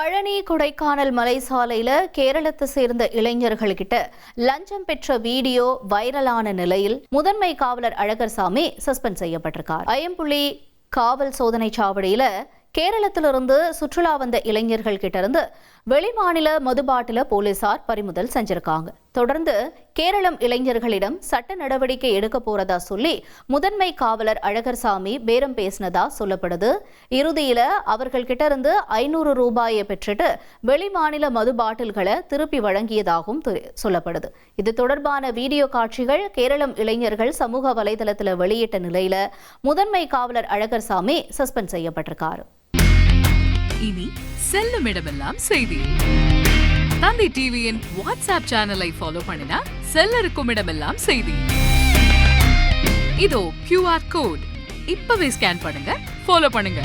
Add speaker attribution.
Speaker 1: பழனி கொடைக்கானல் மலை சாலையில கேரளத்தை சேர்ந்த இளைஞர்கள்கிட்ட லஞ்சம் பெற்ற வீடியோ வைரலான நிலையில் முதன்மை காவலர் அழகர்சாமி சஸ்பெண்ட் செய்யப்பட்டிருக்கார். ஐயம்புள்ளி காவல் சோதனை சாவடியில கேரளத்திலிருந்து சுற்றுலா வந்த இளைஞர்கள் கிட்ட இருந்து வெளிமாநில மதுபாட்டில போலீசார் பறிமுதல் செஞ்சிருக்காங்க. தொடர்ந்து கேரளம் இளைஞர்களிடம் சட்ட நடவடிக்கை எடுக்க போறதா சொல்லி முதன்மை காவலர் அழகர்சாமி பேரம் பேசினதா சொல்லப்படுது. இறுதியில அவர்கள் கிட்ட இருந்து 500 ரூபாயை பெற்றுட்டு வெளிமாநில மது பாட்டில்களை திருப்பி வழங்கியதாகவும் சொல்லப்படுது. இது தொடர்பான வீடியோ காட்சிகள் கேரளம் இளைஞர்கள் சமூக வலைதளத்தில் வெளியிட்ட நிலையில முதன்மை காவலர் அழகர்சாமி சஸ்பெண்ட் செய்யப்பட்டிருக்காரு.
Speaker 2: இனி செல்லும் இடமெல்லாம் செய்தி. தந்தி டிவியின் வாட்ஸ்அப் சேனலை ஃபாலோ பண்ணினா செல்ல இருக்கும் இடமெல்லாம் செய்தி. இதோ QR கோட் இப்பவே ஸ்கேன் பண்ணுங்க, ஃபாலோ பண்ணுங்க.